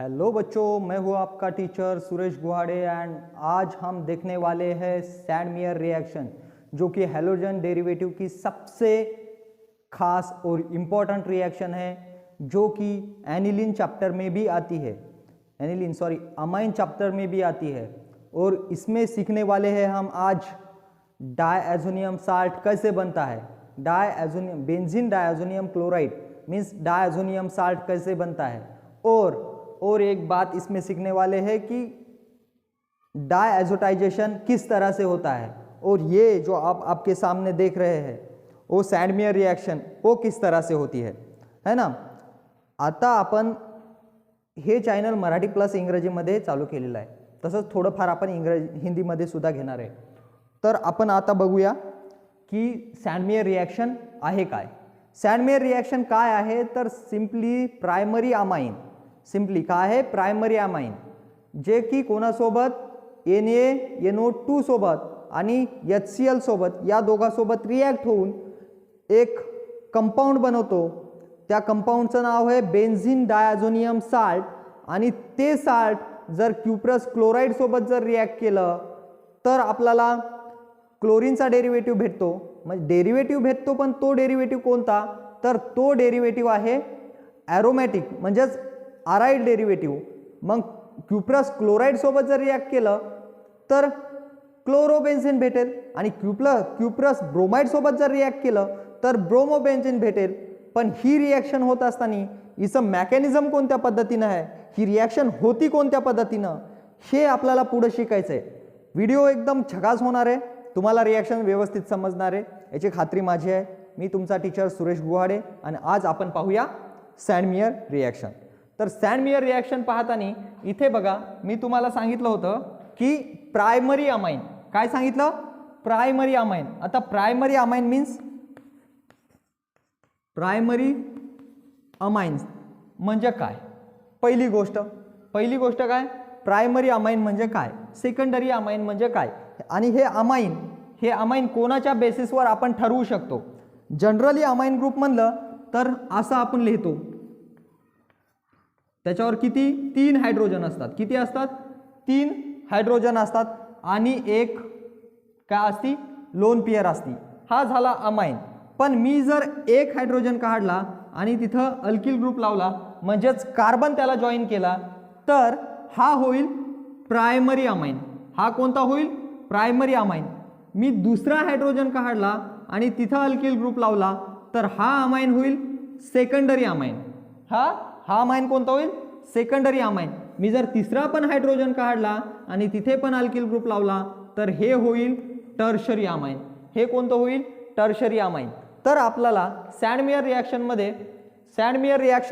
Hello बच्चों, मैं हूँ आपका टीचर सुरेश गुहाड़े एंड आज हम देखने वाले हैं सैंडमेयर रिएक्शन, जो कि हैलोजन डेरिवेटिव की सबसे खास और इम्पोर्टेंट रिएक्शन है, जो कि एनिलीन चैप्टर में भी आती है। अमाइन चैप्टर में भी आती है। और इसमें सीखने वाले हैं हम आज डायएज़ोनियम साल्ट कैसे बनता है। बेंजीन डायएज़ोनियम क्लोराइड मीन्स डायएज़ोनियम साल्ट कैसे बनता है। और एक बात इसमें सीखने वाले हैं कि डायएज़ोटाइजेशन किस तरह से होता है, और ये जो आप आपके सामने देख रहे हैं वो सैंडमेयर रिएक्शन वो किस तरह से होती है ना। आता आपण हे चॅनल मराठी प्लस इंग्रजीमध्ये चालू केलेलं आहे, तसंच थोडंफार आपण हिंदीमध्ये सुद्धा घेणार आहे। तर आपण आता बघूया की सैंडमेयर रिएक्शन आहे काय। सैंडमेयर रिएक्शन काय आहे तर सिंपली प्रायमरी अमाइन, काय आहे प्रायमरी अमाइन, जे की कोणासोबत NaNO2 सोबत आणि HCl सोबत या दोघांसोबत रिॲक्ट होऊन एक कंपाऊंड बनवतो। त्या कंपाऊंडचं नाव आहे बेंझीन डायॲझोनियम साल्ट, आणि ते साल्ट जर क्युप्रस क्लोराइड सोबत जर रिॲक्ट केलं तर आपल्याला क्लोरीनचा डेरिव्हेटिव्ह भेटतो। म्हणजे डेरिव्हेटिव्ह भेटतो, पण तो डेरिव्हेटिव्ह कोणता तर तो डेरिव्हेटिव्ह आहे ॲरोमॅटिक म्हणजेच आराइड डेरिव्हेटिव्ह। मग क्युप्रस क्लोराइड सोबत जर रिॲक्ट केलं तर क्लोरोबेन्झीन भेटेल, आणि क्युप्रस ब्रोमाइड सोबत जर रिॲक्ट केलं तर ब्रोमोबेन्झीन भेटेल। पण ही रिॲक्शन होत असताना हिचं मेकॅनिझम कोणत्या पद्धतीनं आहे, ही रिॲक्शन होती कोणत्या पद्धतीनं, हे आपल्याला पुढे शिकायचं आहे। व्हिडिओ एकदम झकास होणार आहे, तुम्हाला रिॲक्शन व्यवस्थित समजणार आहे याची खात्री माझी आहे। मी तुमचा टीचर सुरेश गुहाडे, आणि आज आपण पाहूया सैंडमेयर रिॲक्शन। तर सैंडमेयर रिॲक्शन पाहताना इथे बघा, मी तुम्हाला सांगितलं होतं की प्रायमरी अमाइन, काय सांगितलं प्रायमरी अमाइन। आता primary amine means primary amine म्हणजे काय। पहिली गोष्ट काय प्रायमरी अमाइन म्हणजे काय, सेकंडरी अमाइन म्हणजे काय, आणि हे अमाइन कोणाच्या बेसिसवर आपण ठरवू शकतो। जनरली अमाइन ग्रुप म्हणलं तर असं आपण लिहितो, त्याच्यावर किती 3 हायड्रोजन असतात। किती असतात 3 हायड्रोजन असतात, आणि एक काय असती लोन पेयर असती। हा झाला अमाइन। पण मी जर एक हायड्रोजन काढला आणि तिथं अल्किल ग्रुप लावला, म्हणजेच कार्बन त्याला जॉईन केला, तर हा होईल प्रायमरी अमाइन। हा कोणता होईल प्रायमरी अमाइन। मी दुसरा हायड्रोजन काढला आणि तिथं अल्किल ग्रुप लावला तर हा अमाइन होईल सेकंडरी अमाइन। हा अमाइन कोणता होईल सेकंडरी अमाइन। मी जर तिसरा पण हायड्रोजन काढला आणि तिथे पण अल्किल ग्रुप लावला तर हे होईल टर्शरी अमाइन। हे कोणतं होईल टर्शरी अमाइन। तर आपल्याला सैंडमेयर रिॲक्शन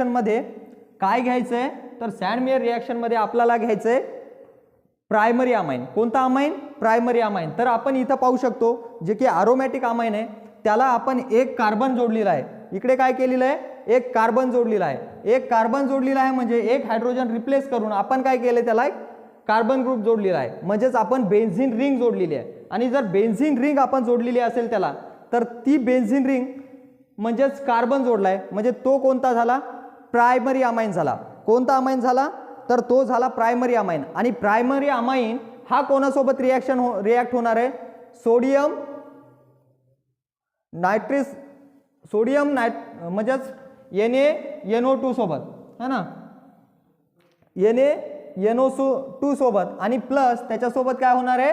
मध्ये काय घ्यायचंय तर सैंडमेयर रिॲक्शन मध्ये आपल्याला घ्यायचंय प्रायमरी अमाइन। कोणता अमाइन प्रायमरी अमाइन। तर आपण इथं पाहू शकतो जे की अरोमॅटिक अमाइन आहे, त्याला आपण एक कार्बन जोडलेला आहे। इकडे काय केलेलं आहे एक कार्बन जोडलेला आहे। एक कार्बन जोडलेला आहे म्हणजे एक हायड्रोजन रिप्लेस करून आपण काय केले त्याला एक कार्बन ग्रुप जोडलेला आहे, म्हणजेच आपण बेंझीन रिंग जोडलेली आहे। आणि जर बेंझीन रिंग आपण जोडलेली असेल त्याला, तर ती बेंझीन रिंग म्हणजेच कार्बन जोडलाय, म्हणजे तो कोणता झाला प्रायमरी अमाइन झाला। कोणता अमाइन झाला तर तो झाला प्रायमरी अमाइन। आणि प्रायमरी अमाइन हा कोणासोबत रिॲक्ट होणार आहे सोडियम म्हणजेच NaNO2 सोबत, है ना, NaNO2 सोबत, आणि प्लस त्याच्यासोबत काय होणार आहे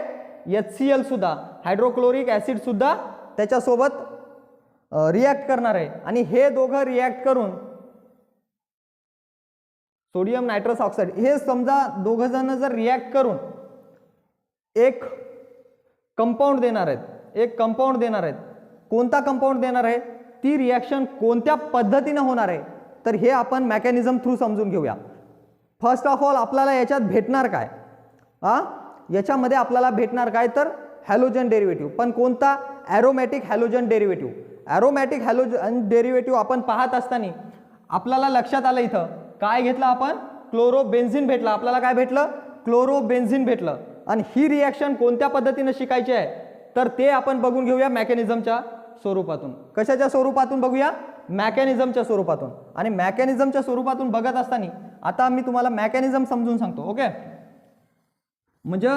HCl सुद्धा, हायड्रोक्लोरिक ऍसिड सुद्धा त्याच्यासोबत रिॲक्ट करणार आहे। आणि हे दोघं रिॲक्ट करून सोडियम नायट्रस ऑक्साईड, हे समजा दोघं जण जर रिॲक्ट करून एक कंपाऊंड देणार आहेत। कोणता कंपाऊंड देणार आहे, ती रिॲक्शन कोणत्या पद्धतीने होणार आहे, तर हे आपण मेकॅनिझम थ्रू समजून घेऊया। फर्स्ट ऑफ ऑल आपल्याला याच्यात भेटणार काय, याच्यामध्ये आपल्याला भेटणार काय तर हॅलोजन डेरिव्हेटिव्ह। पण कोणता aromatic halogen derivative. Aromatic halogen derivative आपण पाहत असताना आपल्याला लक्षात आलं इथं काय घेतलं आपण क्लोरोबेन्झीन भेटला। आपल्याला काय भेटलं क्लोरोबेन्झीन भेटलं। आणि ही रिॲक्शन कोणत्या पद्धतीने शिकायची आहे तर ते आपण बघून घेऊया मेकॅनिझमच्या स्वरूपातून। कशाच्या स्वरूपातून बघूया मेकॅनिझमच्या स्वरूपातून। आणि मेकॅनिझमच्या स्वरूपातून बघत असताना आता मी तुम्हाला मेकॅनिझम समजून सांगतो. ओके, म्हणजे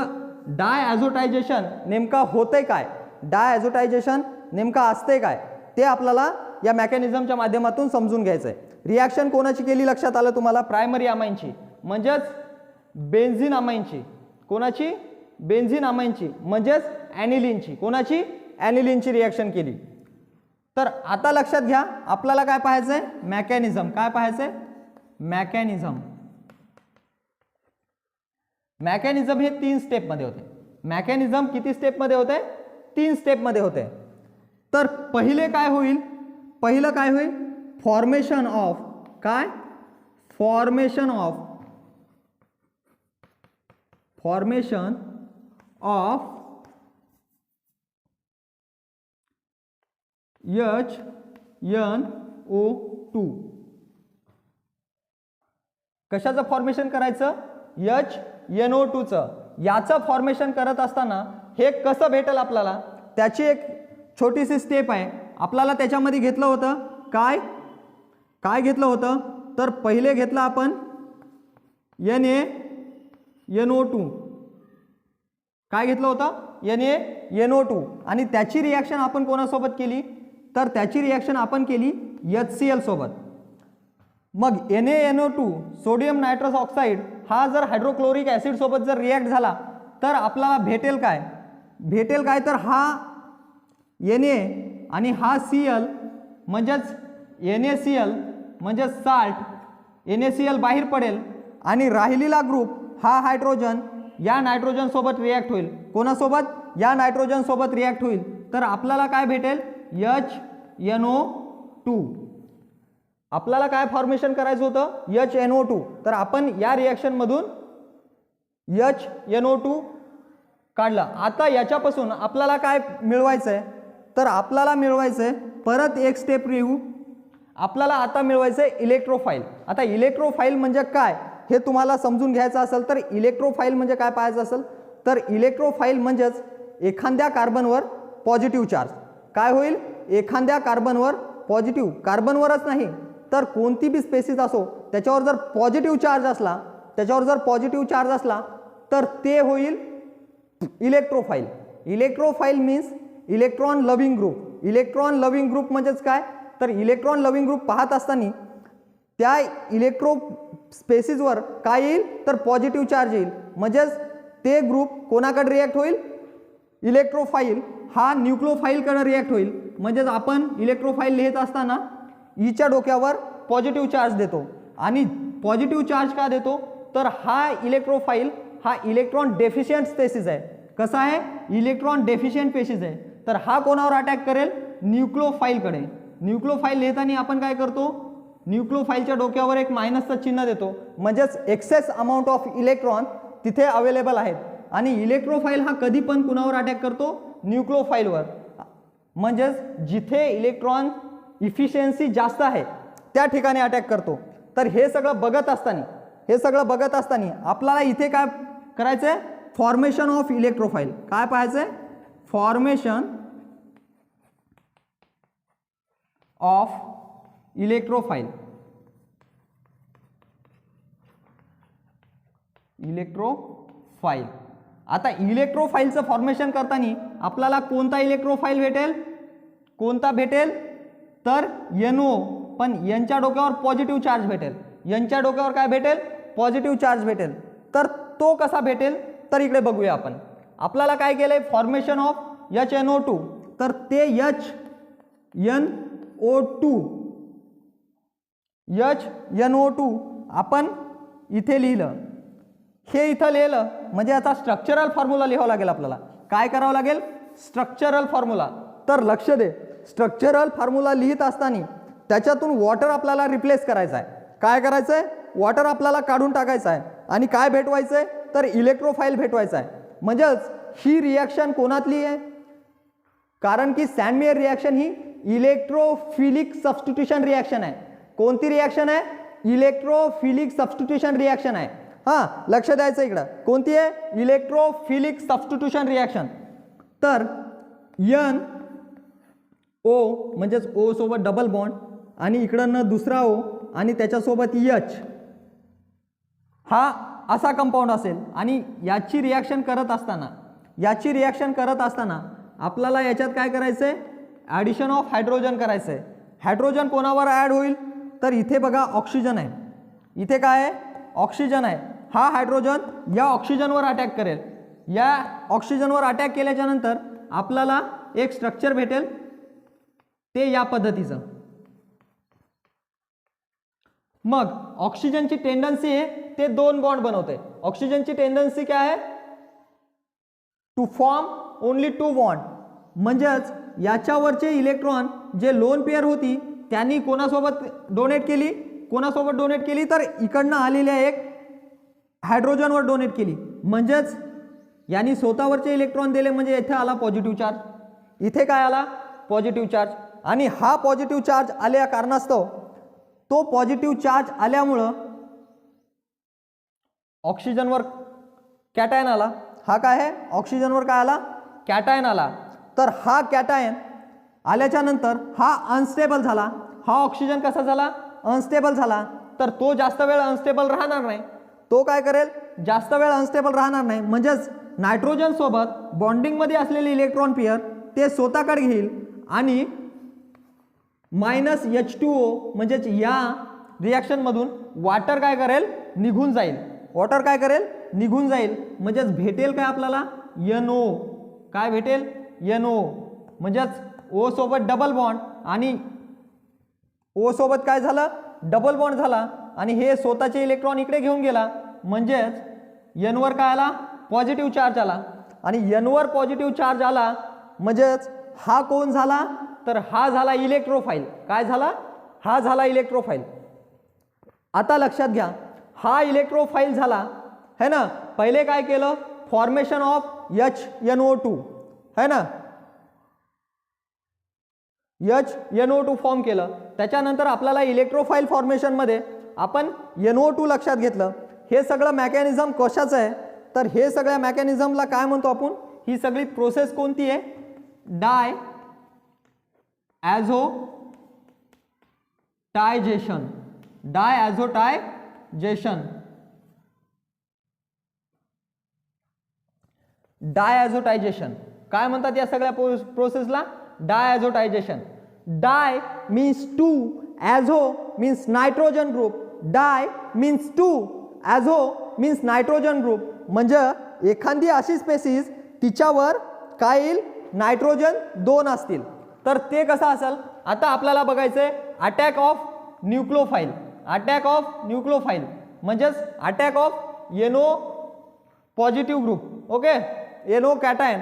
डायॲझोटायझेशन नेमका होतंय काय, डायॲझोटायझेशन नेमका असते काय, ते आपल्याला या मेकॅनिझमच्या माध्यमातून समजून घ्यायचं आहे. रिॲक्शन कोणाची केली लक्षात आलं तुम्हाला, प्रायमरी अमाईनची म्हणजेच बेन्झिन अमाईनची. कोणाची, बेन्झिन अमाईनची म्हणजेच ॲनिलीनची. कोणाची, ॲनिलीनची रिॲक्शन केली. तर आता लक्षात घ्या, आपल्याला काय पाहायचंय, मेकॅनिझम. काय पाहायचंय, मेकॅनिझम. मेकॅनिझम हे 3 स्टेपमध्ये होते. मेकॅनिझम किती स्टेपमध्ये होते, 3 स्टेपमध्ये होते. तर पहिले काय होईल, पहिलं काय होईल, फॉर्मेशन ऑफ, काय, फॉर्मेशन ऑफ HNO2. कशाचं फॉर्मेशन करायचं, HNO2 चं. याचं फॉर्मेशन करत असताना हे कसं भेटेल आपल्याला, त्याची एक छोटीशी स्टेप आहे. आपल्याला त्याच्यामध्ये घेतलं होतं काय, काय घेतलं होतं, तर पहिले घेतलं आपण NaNO2. काय घेतलं होतं, NaNO2. आणि त्याची रिॲक्शन आपण कोणासोबत केली, तर त्याची रिॲक्शन आपण केली HCl सोबत. मग NaNO2 सोडियम नायट्रस ऑक्साईड हा जर हायड्रोक्लोरिक ॲसिड सोबत जर रिॲक्ट झाला तर आपल्याला भेटेल काय, भेटेल काय, तर हा Na आणि हा Cl म्हणजेच NaCl म्हणजेच साल्ट, NaCl बाहेर पडेल आणि राहिलेला ग्रुप हा हायड्रोजन या नायट्रोजन सोबत रिॲक्ट होईल. कोणासोबत, या नायट्रोजन सोबत रिॲक्ट होईल. तर आपल्याला काय भेटेल, HNO2. आपल्याला काय फॉर्मेशन करायचं होतं, HNO2. तर आपण या रिॲक्शन मधून HNO2 काढलं. आता याच्यापासून आपल्याला काय मिळवायचं आहे, तर आपल्याला मिळवायचं आहे परत एक स्टेप येऊ, आपल्याला आता मिळवायचं आहे इलेक्ट्रोफाईल. आता इलेक्ट्रोफाईल म्हणजे काय हे तुम्हाला समजून घ्यायचं असेल तर इलेक्ट्रोफाईल म्हणजे काय पाहायचं असेल तर इलेक्ट्रोफाईल म्हणजेच एखाद्या कार्बनवर पॉझिटिव्ह चार्ज. काय होईल, एखाद्या कार्बनवर पॉझिटिव्ह, कार्बनवरच नाही तर कोणती बी स्पेसिस असो त्याच्यावर जर पॉझिटिव्ह चार्ज असला, त्याच्यावर जर पॉझिटिव्ह चार्ज असला तर ते होईल इलेक्ट्रोफाईल. इलेक्ट्रोफाईल means electron loving group. Electron loving group म्हणजेच काय, तर इलेक्ट्रॉन लव्हिंग ग्रुप पाहत असताना त्या इलेक्ट्रो स्पेसिसवर काय येईल, तर पॉझिटिव्ह चार्ज येईल. म्हणजेच ते ग्रुप कोणाकडे रिॲक्ट होईल, इलेक्ट्रोफाईल हा न्यूक्लिओफाईलकडे रिॲक्ट होईल. म्हणजेच आपण इलेक्ट्रोफाईल लिहित असताना ईच्या डोक्यावर पॉझिटिव्ह चार्ज देतो. आणि पॉझिटिव्ह चार्ज का देतो, तर हा इलेक्ट्रोफाईल हा इलेक्ट्रॉन डेफिशियंट स्पेसिस आहे. कसा आहे, इलेक्ट्रॉन डेफिशियंट स्पेसिस आहे. तर हा कोणावर अटॅक करेल, न्यूक्लिओफाईलकडे. न्यूक्लिओफाईल लिहिताना आपण काय करतो, न्यूक्लिओफाईलच्या डोक्यावर एक मायनसचं चिन्ह देतो. म्हणजेच एक्सेस अमाऊंट ऑफ इलेक्ट्रॉन तिथे अवेलेबल आहेत. आणि इलेक्ट्रोफाईल हा कधी पण कुणावर अटॅक करतो, न्यूक्लिओफाईलवर. म्हणजेच जिथे इलेक्ट्रॉन इफिशियन्सी जास्त आहे त्या ठिकाणी अटॅक करतो. तर हे सगळं बघत असताना आपल्याला इथे काय करायचंय, फॉर्मेशन ऑफ इलेक्ट्रोफाईल. काय पाहायचंय, फॉर्मेशन ऑफ इलेक्ट्रोफाईल. इलेक्ट्रोफाईल. आता इलेक्ट्रोफाईलचं फॉर्मेशन करताना आपल्याला कोणता इलेक्ट्रोफाईल भेटेल, कोणता भेटेल, तर NO. पण यांच्या डोक्यावर पॉझिटिव्ह चार्ज भेटेल. यांच्या डोक्यावर काय भेटेल, पॉझिटिव्ह चार्ज भेटेल. तर तो कसा भेटेल, तर इकडे बघूया आपण. आपल्याला काय केलंय, फॉर्मेशन ऑफ HNO2. तर ते HNO2 आपण इथे लिहिलं. हे इथं लिहिलं म्हणजे आता स्ट्रक्चरल फॉर्म्युला लिहावं लागेल आपल्याला. काय करावं लागेल, स्ट्रक्चरल फॉर्म्युला. तर लक्ष दे, स्ट्रक्चरल फॉर्म्युला लिहित असताना त्याच्यातून वॉटर आपल्याला रिप्लेस करायचं आहे. काय करायचं आहे, वॉटर आपल्याला काढून टाकायचं आहे आणि काय भेटवायचं आहे, तर इलेक्ट्रोफाईल भेटवायचं आहे. म्हणजेच ही रिॲक्शन कोणातली आहे, कारण की सॅन्डमेयर रिॲक्शन ही इलेक्ट्रोफिलिक सबस्टिट्यूशन रिॲक्शन आहे. कोणती रिॲक्शन आहे, इलेक्ट्रोफिलिक सबस्टिट्यूशन रिॲक्शन आहे. हां, लक्ष द्यायचं इकडं, कोणती आहे, इलेक्ट्रोफिलिक सबस्टिट्यूशन रिॲक्शन. तर NO म्हणजेच O सोबत डबल बॉन्ड आणि इकडं दुसरा O आणि त्याच्यासोबत H. हा असा कंपाऊंड असेल आणि याची रिॲक्शन करत असताना आपल्याला याच्यात काय करायचं आहे, ॲडिशन ऑफ हायड्रोजन करायचं आहे. हायड्रोजन कोणावर ॲड होईल, तर इथे बघा ऑक्सिजन आहे, इथे काय आहे, ऑक्सिजन आहे. हा हायड्रोजन या ऑक्सिजनवर अटॅक करेल. या ऑक्सिजनवर अटॅक केल्याच्या नंतर आपल्याला एक स्ट्रक्चर भेटेल, ते या पद्धतीचं. मग ऑक्सिजनची टेंडन्सी आहे ते 2 बॉन्ड बनवते. ऑक्सिजनची टेंडन्सी काय आहे, टू फॉर्म ओनली 2 बॉन्ड. म्हणजेच याच्यावरचे इलेक्ट्रॉन जे लोन पेअर होती त्यांनी कोणासोबत डोनेट केली, तर इकडनं आलेल्या एक हायड्रोजनवर डोनेट केली. म्हणजेच यांनी स्वतःवरचे इलेक्ट्रॉन दिले, म्हणजे इथे आला पॉझिटिव्ह चार्ज, इथे काय आला, पॉझिटिव्ह चार्ज. आणि हा पॉझिटिव्ह चार्ज आल्या कारणास्तव, तो पॉझिटिव्ह चार्ज आल्यामुळं ऑक्सिजनवर कॅटायन आला. हा काय आहे, ऑक्सिजनवर काय आला, कॅटायन आला. तर हा कॅटायन आल्याच्या नंतर हा अनस्टेबल झाला. हा ऑक्सिजन कसा झाला, अनस्टेबल झाला. तर तो जास्त वेळ अनस्टेबल राहणार नाही. तो काय करेल, जास्त वेळ अनस्टेबल राहणार नाही. म्हणजेच नायट्रोजन सोबत बॉन्डिंगमध्ये असलेले इलेक्ट्रॉन पेअर ते स्वतःकडे घेईल आणि -H2O म्हणजेच या रिॲक्शनमधून वॉटर काय करेल, निघून जाईल. म्हणजेच भेटेल काय आपल्याला, NO. काय भेटेल, NO. म्हणजेच O सोबत डबल बॉन्ड आणि O सोबत काय झालं, डबल बॉन्ड झाला आणि हे स्वतःचे इलेक्ट्रॉन इकडे घेऊन गेला. म्हणजेच N वर काय आला, पॉझिटिव्ह चार्ज आला. आणि N वर पॉझिटिव्ह चार्ज आला म्हणजेच हा कोण झाला, तर हा झाला इलेक्ट्रोफाइल. काय झाला, हा झाला इलेक्ट्रोफाइल. आता लक्षात घ्या, हा इलेक्ट्रोफाइल झाला है ना. पहिले काय केलं, फॉर्मेशन ऑफ HNO2 है ना, HNO2 फॉर्म केलं. त्याच्यानंतर आपल्याला इलेक्ट्रोफाइल फॉर्मेशनमध्ये आपण NO2 लक्षात घेतलं. हे सगळं मेकॅनिझम कशाचं आहे, तर हे सगळ्या मेकॅनिझमला काय म्हणतो आपण, ही सगळी प्रोसेस कोणती आहे, डायॲझोटायझेशन. डायॲझोटायझेशन काय म्हणतात या सगळ्या प्रोसेसला, डायॲझोटायझेशन. डाय means 2, azo means nitrogen group, डाय means 2, azo means nitrogen group. म्हणजे एखादी अशी स्पेसिस तिच्यावर काय येईल, नायट्रोजन 2 असतील, तर ते कसं असेल. आता आपल्याला बघायचंय अटॅक ऑफ न्यूक्लिओफाइल. म्हणजेच attack of NO positive group. Okay, NO cation.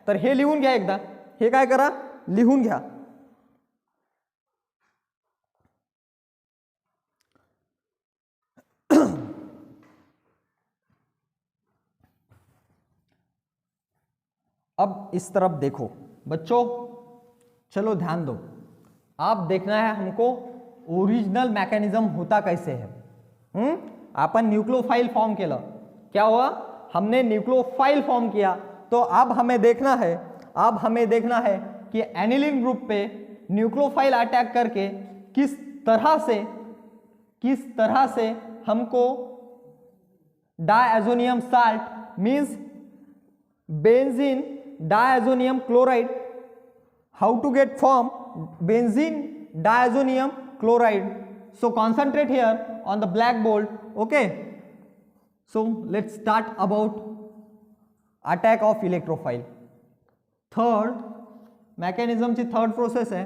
तर हे लिहून घ्या एकदा, हे काय करा, लिहून घ्या. अब इस तरफ देखो बच्चों, चलो ध्यान दो. आप देखना है हमको ओरिजिनल मैकेनिज्म होता कैसे है. अपन न्यूक्लियोफाइल फॉर्म केलं, क्या हुआ, हमने न्यूक्लियोफाइल फॉर्म किया. तो अब हमें देखना है कि एनिलीन ग्रुप पे न्यूक्लियोफाइल अटैक करके किस तरह से हमको डायazonium salt means benzene diazonium chloride, how to get form benzene diazonium chloride. So concentrate here on the blackboard. Okay, so let's start about attack of electrophile. Third mechanism ची third process है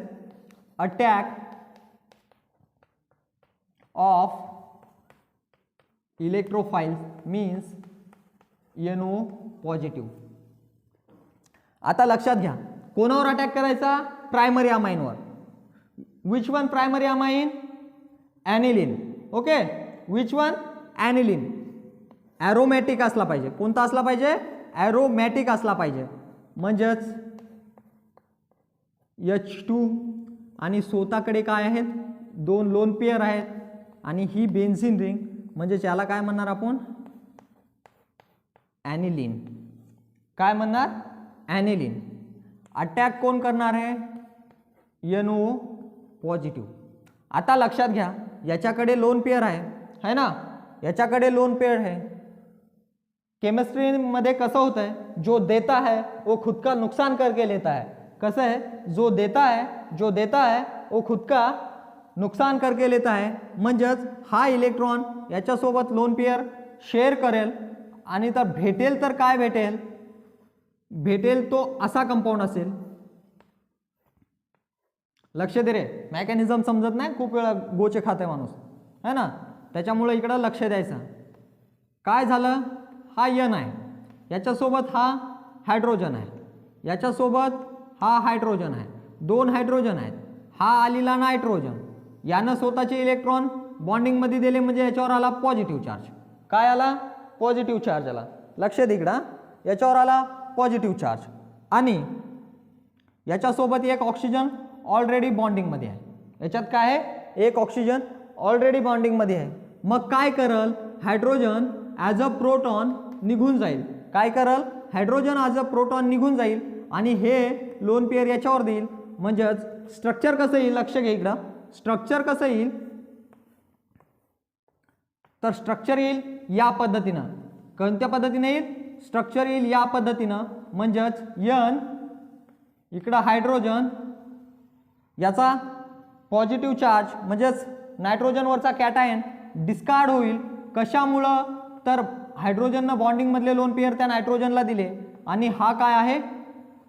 attack of electrophile means NO positive. आता लक्षात घ्या, कोणावर attack करायचा, primary अमाइनवर. Which one primary amine, aniline. Okay, which one, aniline. Aromatic असला पाहिजे. कोणता असला पाहिजे, ॲरोमॅटिक असला पाहिजे. म्हणजेच H2 आणि स्वतःकडे काय आहेत, 2 लोन पेअर आहेत आणि ही बेन्झीन रिंग, म्हणजे याला काय म्हणणार आपण, ॲनिलीन. काय म्हणणार, ॲनिलीन. अटॅक कोण करणार आहे, NO पॉझिटिव्ह. आता लक्षात घ्या, याच्याकडे लोन पेअर आहे है ना, याच्याकडे लोन पेयर है। केमिस्ट्री मध्ये कसं होतं आहे, जो देता है वो खुद का नुकसान करके लेता है। कसं आहे, जो देता है वो खुद का नुकसान करके लेता है। म्हणजेच हा इलेक्ट्रॉन याच्यासोबत लोन पेयर शेअर करेल आणि तर भेटेल तर काय भेटेल तो असा कंपाऊंड असेल। लक्ष दे रे, मेकॅनिझम समजत नाही, खूप वेळा गोचे खाते माणूस है ना, त्याच्यामुळे इकडं लक्ष द्यायचं। काय झालं, हा यन आहे, याच्यासोबत हा हायड्रोजन आहे, याच्यासोबत हा हायड्रोजन आहे, दोन हायड्रोजन आहेत, हा आलेला नायट्रोजन, यानं स्वतःचे इलेक्ट्रॉन बॉन्डिंग मध्ये दिले म्हणजे याच्यावर आला पॉझिटिव्ह चार्ज। काय आला, पॉझिटिव्ह चार्ज आला। लक्ष दे इकडं, याच्यावर आला पॉझिटिव्ह चार्ज आणि याच्यासोबत एक ऑक्सिजन ऑलरेडी बॉन्डिंग मध्ये आहे। याच्यात काय आहे, एक ऑक्सिजन ऑलरेडी बॉन्डिंग मध्ये आहे। मग काय करल, हायड्रोजन ॲज अ प्रोटॉन निघून जाईल। काय करल, हायड्रोजन ॲज अ प्रोटॉन निघून जाईल आणि हे लोन पेयर याच्यावर देईल। म्हणजेच स्ट्रक्चर कसं येईल, लक्ष घे इकडं, स्ट्रक्चर कसं येईल, तर स्ट्रक्चर येईल या पद्धतीनं। कोणत्या पद्धतीने येईल, स्ट्रक्चर येईल या पद्धतीनं। म्हणजेच यन इकडं हायड्रोजन, याचा पॉझिटिव्ह चार्ज म्हणजेच नायट्रोजनवरचा कॅटायन डिस्कार्ड होईल। कशामुळं, तर हायड्रोजननं बॉन्डिंग मधले लोन पेयर त्या नायट्रोजनला दिले आणि हा काय आहे,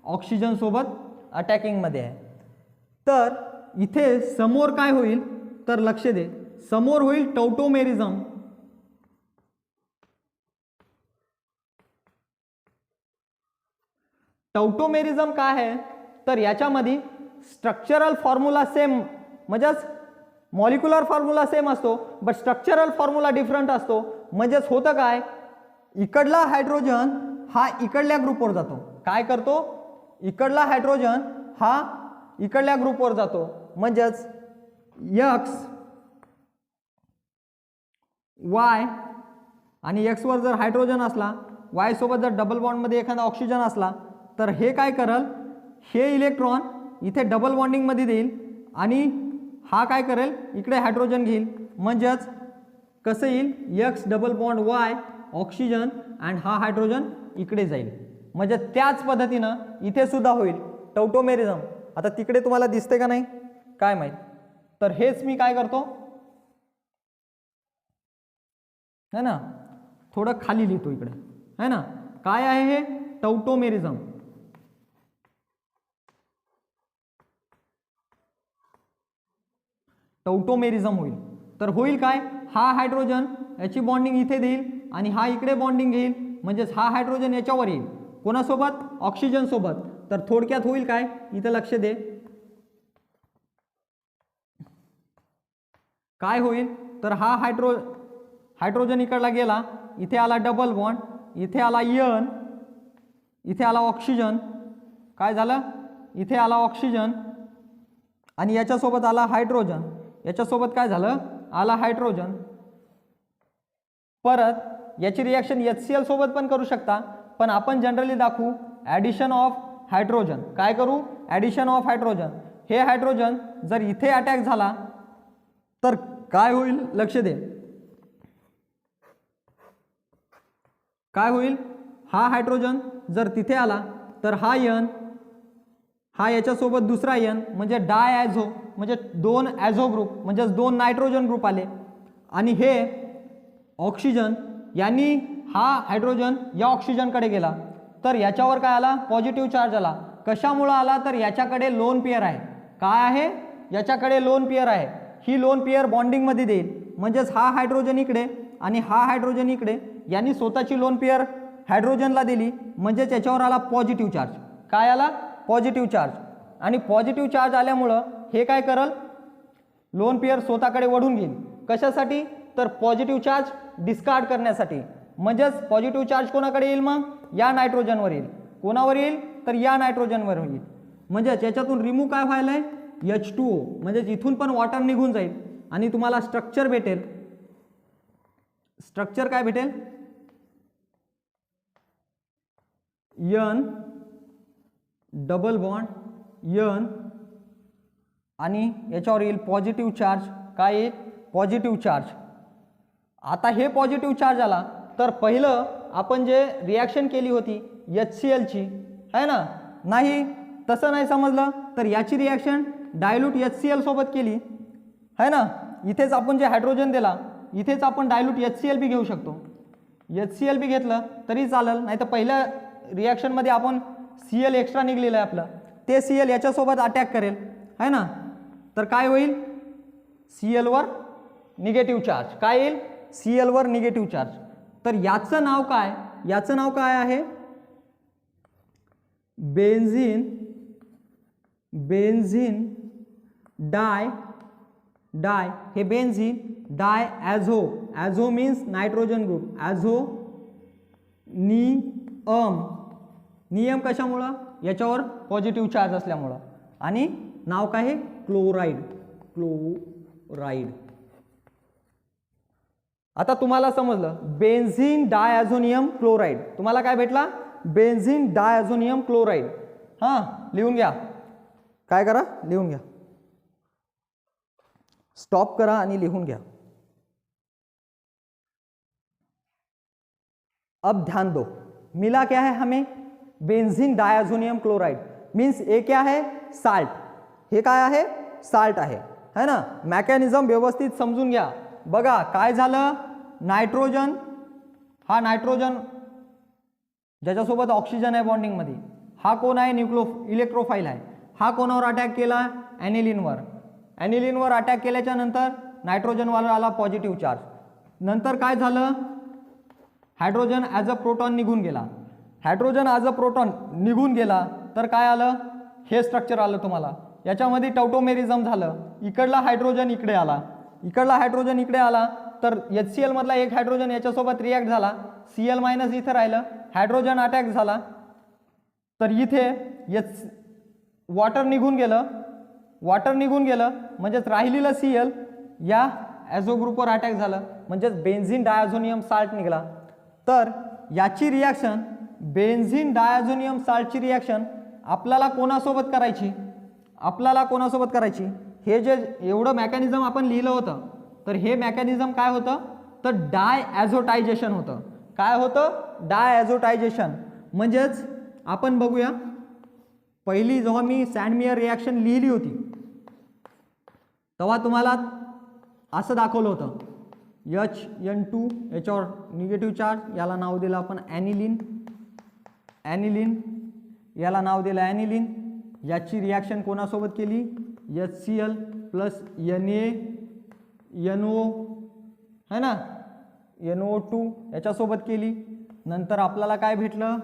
ऑक्सिजन सोबत अटॅकिंग मध्ये आहे। तर इथे समोर काय होईल, तर लक्ष दे, समोर होईल टौटोमेरिझम। टौटोमेरिझम काय आहे, तर याच्यामध्ये स्ट्रक्चरल फॉर्म्युला सेम, म्हणजेच मॉलिक्युलर फॉर्म्युला सेम असतो बट स्ट्रक्चरल फॉर्म्युला डिफरंट असतो। म्हणजेच होतं काय, इकडला हायड्रोजन हा इकडल्या ग्रुपवर जातो। काय करतो, इकडला हायड्रोजन हा इकडल्या ग्रुपवर जातो। म्हणजेच एक्स वाय आणि एक्स वर जर हायड्रोजन असला, वाय सोबत जर डबल बॉन्ड मध्ये एखादा ऑक्सिजन असला, तर हे काय करल, हे इलेक्ट्रॉन इथे डबल बॉन्डिंग मध्ये देईल आणि हा काय करेल, इकडे हायड्रोजन घेईल। म्हणजेच कसं येईल, x double bond Y oxygen and हा हायड्रोजन इकडे जाईल। म्हणजे त्याच पद्धतीनं इथे सुद्धा होईल टौटोमेरिझम। आता तिकडे तुम्हाला दिसते का नाही काय माहित, तर हेच मी काय करतो है ना, थोडं खाली लिहितो इकडे है ना। काय आहे हे, टौटोमेरिझम। टौटोमेरिझम होईल, तर होईल काय, हा हायड्रोजन याची बॉन्डिंग इथे देईल आणि हा इकडे बॉन्डिंग घेईल। म्हणजेच हा हायड्रोजन याच्यावर येईल, कोणासोबत, ऑक्सिजन सोबत। तर थोडक्यात होईल काय, इथे लक्ष दे, काय होईल, तर हा हायड्रोजन इकडला गेला, इथे आला डबल बॉन्ड, इथे आला यन, इथे आला ऑक्सिजन, काय झालं, इथे आला ऑक्सिजन आणि याच्यासोबत आला हायड्रोजन, याच्यासोबत काय झालं, आला हायड्रोजन। परत याची रिएक्शन HCl सोबत पण करू शकता, पण आपण जनरली दाखवू ॲडिशन ऑफ हायड्रोजन। काय करू, ॲडिशन ऑफ हायड्रोजन। हे हायड्रोजन जर इथे अटॅक झाला तर काय होईल, लक्ष दे, काय होईल, हा हायड्रोजन जर तिथे आला तर हा यन, हा याच्यासोबत दुसरा यन म्हणजे डायॲझो, म्हणजे दोन ॲझो ग्रुप, म्हणजे दोन नायट्रोजन ग्रुप आले आणि हे ऑक्सिजन यांनी हा हायड्रोजन या ऑक्सिजनकडे गेला, तर याच्यावर काय आला, पॉझिटिव्ह चार्ज आला। कशामुळे आला, तर याच्याकडे लोन पेयर आहे। काय आहे, याच्याकडे लोन पेयर आहे। ही लोन पेयर बॉन्डिंग मध्ये देईल, म्हणजेच हा हायड्रोजन इकडे आणि हा हायड्रोजन इकडे, यांनी स्वतःची लोन पेयर हायड्रोजनला दिली, म्हणजे याच्यावर आला पॉझिटिव्ह चार्ज। काय आला, पॉझिटिव्ह चार्ज। आणि पॉझिटिव्ह चार्ज आल्यामुळं हे काय करल, लोन पेयर स्वतःकडे वढून घेईल। कशासाठी, तर पॉझिटिव्ह चार्ज डिस्कार्ड करण्यासाठी। म्हणजेच पॉझिटिव्ह चार्ज कोणाकडे येईल, मग या नायट्रोजनवर येईल। कोणावर येईल, तर या नायट्रोजनवर येईल। म्हणजे याच्यातून रिमूव्ह काय व्हायलाय, H2O, म्हणजे इथून पण वॉटर निघून जाईल आणि तुम्हाला स्ट्रक्चर भेटेल। स्ट्रक्चर काय भेटेल, यन डबल बॉन्ड यन आणि याच्यावर येईल पॉझिटिव्ह चार्ज। काय येईल, पॉझिटिव्ह चार्ज आता हे पॉझिटिव्ह चार्ज आला तर पहिलं आपण जे रिॲक्शन केली होती HClची आहे ना, नाही तसं नाही समजलं तर याची रिॲक्शन डायल्यूट HCl सोबत केली आहे ना, इथेच आपण जे हायड्रोजन दिला इथेच आपण डायल्यूट HCl बी घेऊ शकतो, HCl बी घेतलं तरी चालेल, नाही तर पहिल्या रिॲक्शनमध्ये आपण Cl एक्स्ट्रा निघलेलं आहे आपलं, ते Cl याच्यासोबत अटॅक करेल आहे ना, तर काय होईल Cl वर निगेटिव्ह चार्ज, काय येईल Cl वर निगेटिव्ह चार्ज. तर याचं नाव काय, याचं नाव काय आहे बेन्झीन डाय हे बेन्झीन डाय ॲझो मीन्स नायट्रोजन ग्रुप, नियम कशामुळं, याच्यावर पॉझिटिव्ह चार्ज असल्यामुळं, आणि नाव काय आहे क्लोराईड. आता तुम्हाला समजलं बेन्झीन डायॲझोनियम क्लोराईड, तुम्हाला काय भेटला बेन्झीन डायॲझोनियम क्लोराईड. हां लिहून घ्या, काय करा लिहून घ्या, स्टॉप करा आणि लिहून घ्या. अब ध्यान दो, मिला क्या है हमें बेन्झीन डायॲझोनियम क्लोराइड मीन्स ये क्या है साल्ट, हे काय आहे साल्ट आहे ना. मेकॅनिझम व्यवस्थित समजून घ्या. बघा काय झालं, नायट्रोजन, हा नायट्रोजन ज्याच्यासोबत ऑक्सिजन आहे बॉन्डिंग मध्ये, हा कोण आहे इलेक्ट्रोफाइल आहे, हा कोणावर अटॅक केला ॲनिलीनवर अटॅक केल्याच्या नंतर नायट्रोजनवाला आला पॉझिटिव्ह चार्ज. नंतर काय झालं, हायड्रोजन ॲज अ प्रोटॉन निघून गेला, तर काय आलं, हे स्ट्रक्चर आलं तुम्हाला. याच्यामध्ये टॉटोमेरिझम झालं, इकडला हायड्रोजन इकडे आला, तर HCl मधला एक हायड्रोजन याच्यासोबत रिॲक्ट झाला, Cl मायनस इथं राहिलं, हायड्रोजन अटॅक झाला, तर इथे वॉटर निघून गेलं म्हणजेच राहिलेलं Cl या ॲझो ग्रुपवर अटॅक झालं, म्हणजेच बेन्झीन डायॲझोनियम साल्ट निघाला. तर याची रिॲक्शन, बेन्झीन डायॲझोनियम साल्टची रिॲक्शन आपल्याला कोणासोबत करायची, हे जे एवढं मेकॅनिझम आपण लिहिलं होतं, तर हे मेकॅनिझम काय होतं, तर डायॲझोटायझेशन होतं. काय होतं, डायॲझोटायझेशन. म्हणजेच आपण बघूया, पहिली जेव्हा मी सँडमेयर रिॲक्शन लिहिली होती तेव्हा तुम्हाला असं दाखवलं होतं, HN2 याच्यावर निगेटिव्ह चार्ज, याला नाव दिलं आपण ॲनिलीन, याला नाव दिलं ॲनिलीन. याची रिॲक्शन कोणासोबत केली, HCl प्लस NO है ना, NO2 याच्यासोबत केली. नंतर आपल्याला काय भेटलं,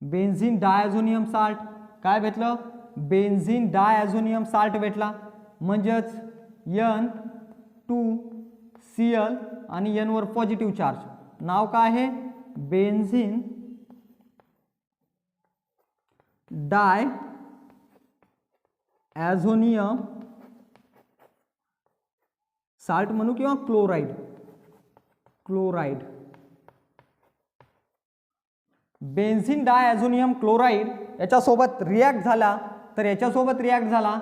बेन्झीन डायॲझोनियम साल्ट. काय भेटलं, बेन्झीन डायॲझोनियम साल्ट भेटला, म्हणजेच N2Cl आणि N वर पॉझिटिव्ह चार्ज, नाव काय आहे बेन्झीन डायॲझोनियम साल्ट म्हणू किंवा क्लोराइड. बेन्झीन डायॲझोनियम क्लोराइड याच्यासोबत रिॲक्ट झाला, तर याच्यासोबत रिॲक्ट झाला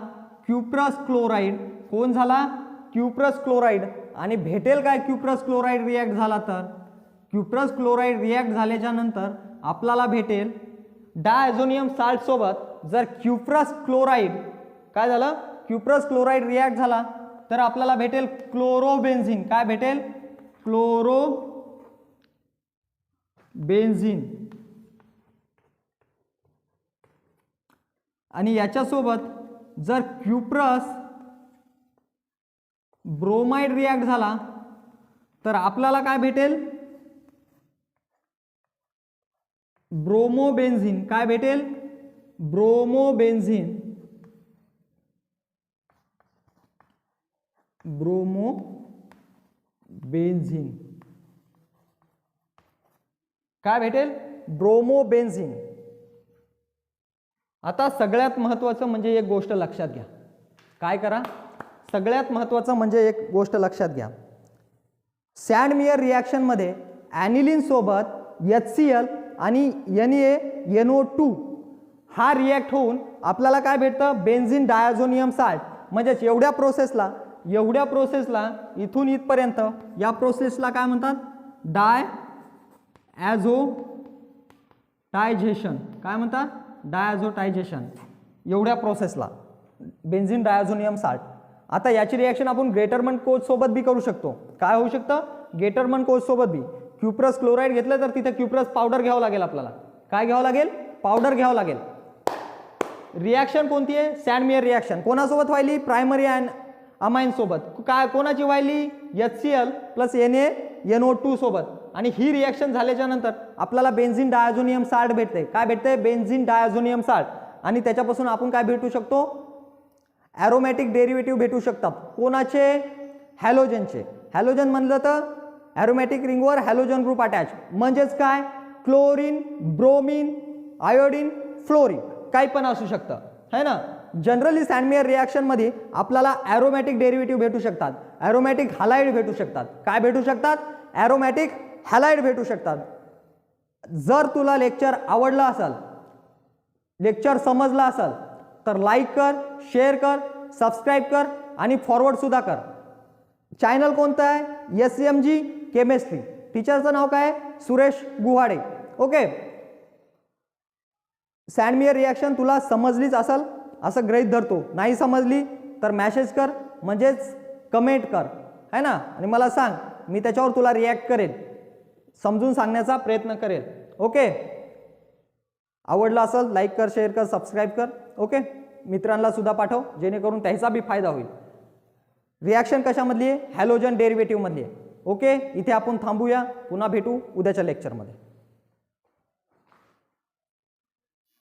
क्युप्रस क्लोराइड. कोण झाला, क्युप्रस क्लोराइड. आणि भेटेल काय, क्युप्रस क्लोराइड रिॲक्ट झाला तर क्युप्रस क्लोराइड रिॲक्ट झाल्याच्या नंतर आपल्याला भेटेल डायॲझोनियम साल्ट सोबत. जर क्युप्रस क्लोराइड काय झालं, क्युप्रस क्लोराइड रिॲक्ट झाला तर आपल्याला भेटेल क्लोरोबेन्झीन. काय भेटेल, क्लोरोबेन्झीन. आणि याच्यासोबत जर क्युप्रस ब्रोमाइड रिॲक्ट झाला तर आपल्याला काय भेटेल, ब्रोमोबेन्झीन. काय भेटेल, ब्रोमोबेन्झीन. काय भेटेल, ब्रोमोबेन्झीन. आता सगळ्यात महत्त्वाचं म्हणजे एक गोष्ट लक्षात घ्या. काय करा, सगळ्यात महत्त्वाचं म्हणजे एक गोष्ट लक्षात घ्या. सँडमेयर रिॲक्शनमध्ये ॲनिलीन सोबत HCl आणि NaNO2 हा रिॲक्ट होऊन आपल्याला काय भेटतं, बेन्झीन डायॲझोनियम साल्ट. म्हणजेच एवढ्या प्रोसेसला एवढ्या प्रोसेसला इथून इथपर्यंत या प्रोसेसला काय म्हणतात? डायॲझोटायझेशन. काय म्हणतात? डायॲझोटायझेशन. एवढ्या प्रोसेसला बेन्झीन डायझोनियम साल्ट. आता याची रिॲक्शन आपण गेटरमन कोच सोबत बी करू शकतो. काय होऊ शकतं? गेटरमन कोच सोबत बी. क्युप्रस क्लोराईड घेतलं तर तिथे क्युप्रस पावडर घ्यावं लागेल आपल्याला. काय घ्यावं लागेल? पावडर घ्यावं लागेल. रिॲक्शन कोणती आहे? सँडमेयर रिॲक्शन. कोणासोबत व्हायली? प्रायमरी अमाइन सोबत. काय कोणाची व्हायली? HCl प्लस NaNO2 सोबत. आणि ही रिॲक्शन झाल्याच्या नंतर आपल्याला बेन्झीन डायझोनियम साल्ट भेटते. काय भेटते? Benzene diazonium salt. आणि त्याच्यापासून आपण काय भेटू शकतो? ॲरोमॅटिक डेरिव्हेटिव्ह भेटू शकतात. कोणाचे? हॅलोजनचे. हॅलोजन म्हणलं तर ॲरोमॅटिक रिंगवर हॅलोजन ग्रुप अटॅच. म्हणजेच काय? क्लोरीन, ब्रोमीन, आयोडीन, फ्लोरीन काही पण असू शकतं, है ना. जनरली सँडमेयर रिॲक्शनमध्ये आपल्याला ॲरोमॅटिक डेरिव्हेटिव्ह भेटू शकतात. ॲरोमॅटिक हॅलाइड भेटू शकतात. काय भेटू शकतात? ॲरोमॅटिक हॅलाइड भेटू शकतात. जर तुला लेक्चर आवडला असेल, लेक्चर समजला असेल तर लाईक कर, शेअर कर, सबस्क्राईब कर आणि फॉरवर्ड सुद्धा कर. चॅनल कोणतं आहे? SMG chemistry. टीचरचं नाव काय? सुरेश गुहाडे. ओके. सँडमेयर रिॲक्शन तुला समजलीच असेल असं गृहीत धरतो. नाही समजली तर मॅसेज कर, म्हणजेच कमेंट कर, है ना. आणि मला सांग, मी त्याच्यावर तुला रिॲक्ट करेल, समजून सांगण्याचा प्रयत्न करेल. ओके. आवडलं असेल लाईक कर, शेअर कर, सबस्क्राईब कर. ओके. मित्रांना सुद्धा पाठव जेणेकरून त्याचा बी फायदा होईल. रिॲक्शन कशामधली आहे? हॅलोजन डेरिव्हेटिव्ह मधली आहे. ओके. इथे आपण थांबूया. पुन्हा भेटू उद्याच्या लेक्चरमध्ये.